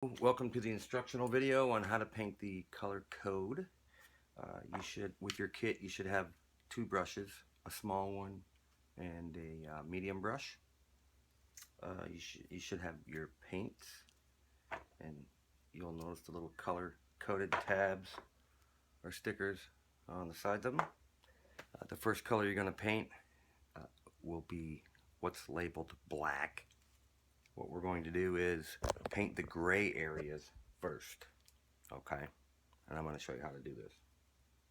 Welcome to the instructional video on how to paint the color code. With your kit, you should have two brushes, a small one and a medium brush. You should have your paints, and you'll notice the little color coded tabs or stickers on the sides of them. The first color you're going to paint will be what's labeled black. What we're going to do is paint the gray areas first, okay? And I'm going to show you how to do this.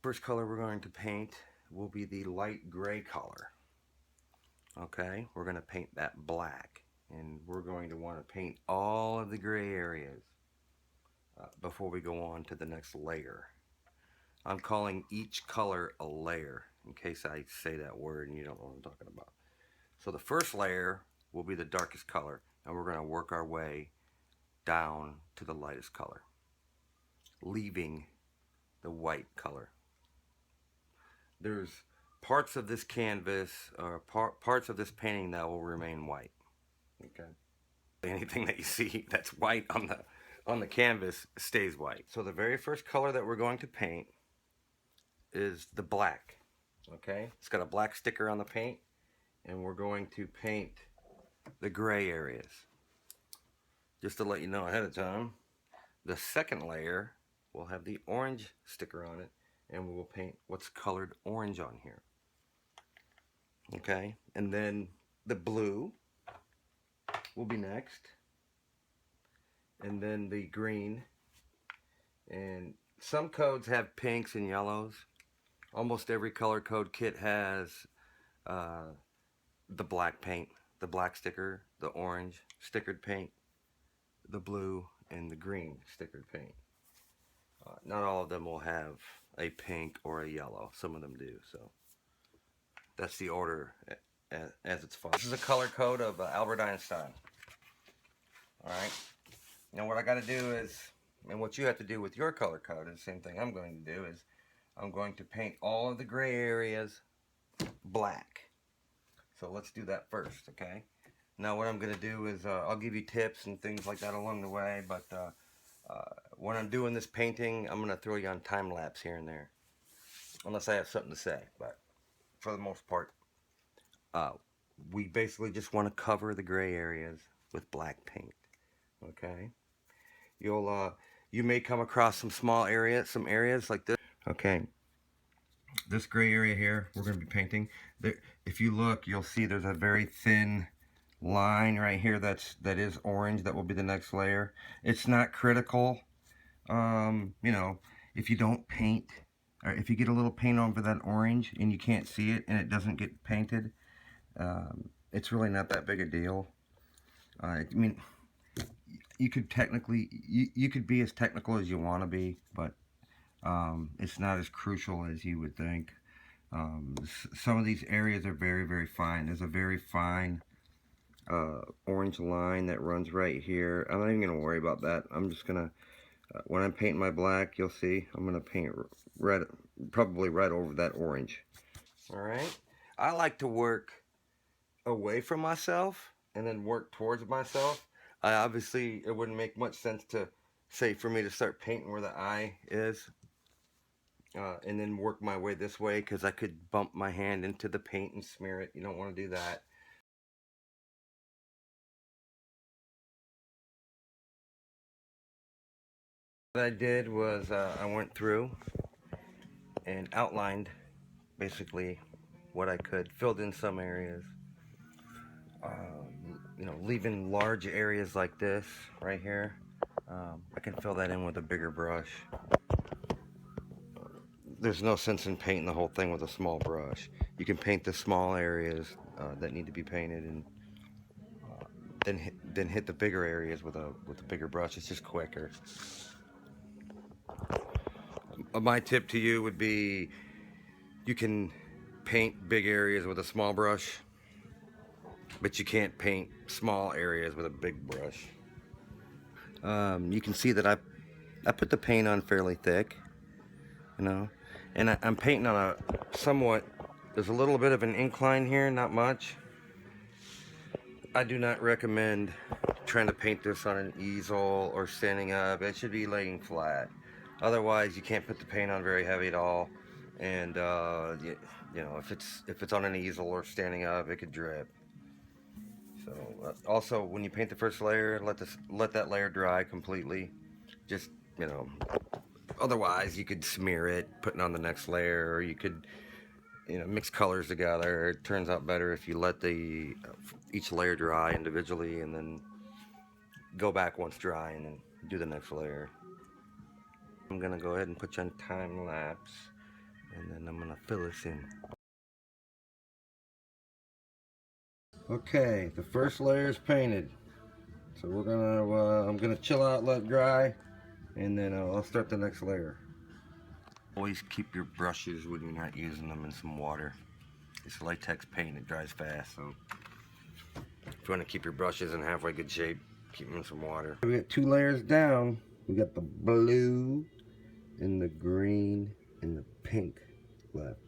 First color we're going to paint will be the light gray color, okay? We're going to paint that black, and we're going to want to paint all of the gray areas before we go on to the next layer. I'm calling each color a layer, in case I say that word and you don't know what I'm talking about. So the first layer will be the darkest color, and we're going to work our way down to the lightest color, leaving the white color. There's parts of this canvas or parts of this painting that will remain white. Okay. Anything that you see that's white on the canvas stays white. So the very first color that we're going to paint is the black. Okay. It's got a black sticker on the paint, and we're going to paint the gray areas. Just to let you know ahead of time, the second layer will have the orange sticker on it, and we will paint what's colored orange on here. Okay, and then the blue will be next, and then the green, and some codes have pinks and yellows. Almost every color code kit has the black paint, the black sticker, the orange stickered paint, the blue, and the green stickered paint. Not all of them will have a pink or a yellow. Some of them do. So that's the order as it's followed. This is a color code of Albert Einstein. All right. Now what I got to do is, and what you have to do with your color code is the same thing I'm going to do, is I'm going to paint all of the gray areas black. So let's do that first, okay? Now what I'm going to do is I'll give you tips and things like that along the way, but when I'm doing this painting, I'm going to throw you on time lapse here and there, unless I have something to say. But for the most part, we basically just want to cover the gray areas with black paint. Okay, you may come across some areas like this. Okay, this gray area here we're going to be painting. If you look, you'll see there's a very thin line right here that is orange. That will be the next layer. It's not critical. You know, if you don't paint, or if you get a little paint over that orange and you can't see it and it doesn't get painted, it's really not that big a deal. I mean, you could technically, you could be as technical as you want to be, but it's not as crucial as you would think. Some of these areas are very, very fine. There's a very fine orange line that runs right here. I'm not even going to worry about that. I'm just going to, when I'm painting my black, you'll see, I'm going to paint red, probably right over that orange. Alright, I like to work away from myself and then work towards myself. Obviously, it wouldn't make much sense to say for me to start painting where the eye is and then work my way this way, because I could bump my hand into the paint and smear it. You don't want to do that. What I did was I went through and outlined basically what I could, filled in some areas, you know, leaving large areas like this right here. I can fill that in with a bigger brush. There's no sense in painting the whole thing with a small brush. You can paint the small areas that need to be painted, and then hit the bigger areas with a bigger brush. It's just quicker. My tip to you would be, you can paint big areas with a small brush, but you can't paint small areas with a big brush. You can see that I put the paint on fairly thick, you know, and I'm painting on a somewhat, there's a little bit of an incline here, not much. I do not recommend trying to paint this on an easel or standing up, it should be laying flat. Otherwise, you can't put the paint on very heavy at all. And you know, if it's on an easel or standing up, it could drip. So also, when you paint the first layer, let that layer dry completely. Just, you know, otherwise you could smear it, putting on the next layer, or you could, you know, mix colors together. It turns out better if you let the each layer dry individually and then go back once dry and then do the next layer. I'm gonna go ahead and put you on time lapse, and then I'm gonna fill this in. Okay, the first layer is painted, so we're gonna I'm gonna chill out, let it dry, and then I'll start the next layer. Always keep your brushes when you're not using them in some water. It's latex paint, it dries fast, so if you want to keep your brushes in halfway good shape, keep them in some water. We got 2 layers down. We got the blue and the green and the pink left.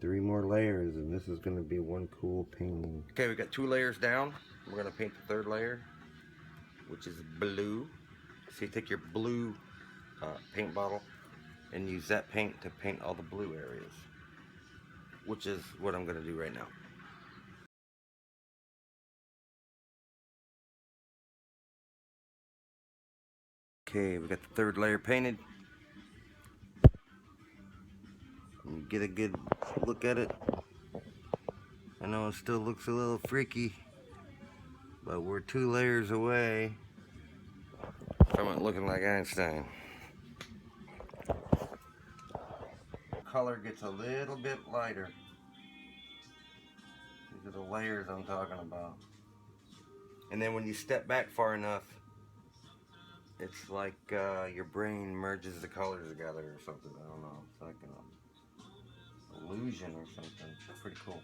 3 more layers and this is going to be one cool painting. Okay, we got 2 layers down. We're going to paint the 3rd layer, which is blue. So you take your blue paint bottle and use that paint to paint all the blue areas, which is what I'm going to do right now. Okay, we got the 3rd layer painted. You get a good look at it. I know it still looks a little freaky, but we're 2 layers away from it looking like Einstein. Color gets a little bit lighter. These are the layers I'm talking about. And then when you step back far enough, it's like your brain merges the colors together or something. I don't know. It's like an illusion or something. It's pretty cool.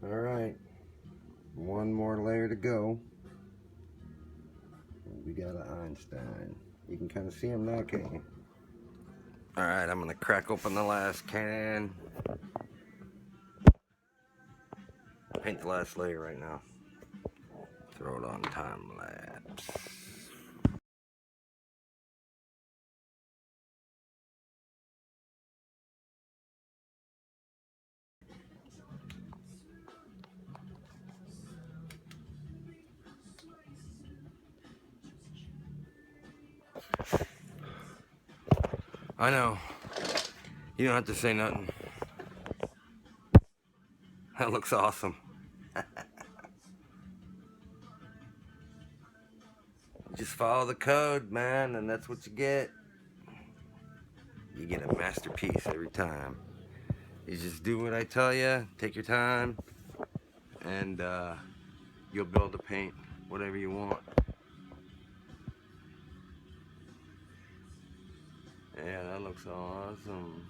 Alright. One more layer to go. We got an Einstein. You can kind of see him now, can't you? Alright, I'm going to crack open the last can. Paint the last layer right now. Throw it on time lapse. I know. You don't have to say nothing. That looks awesome. Just follow the code, man, and that's what you get. You get a masterpiece every time. You just do what I tell you, take your time, and you'll be able to paint whatever you want. Yeah, that looks awesome.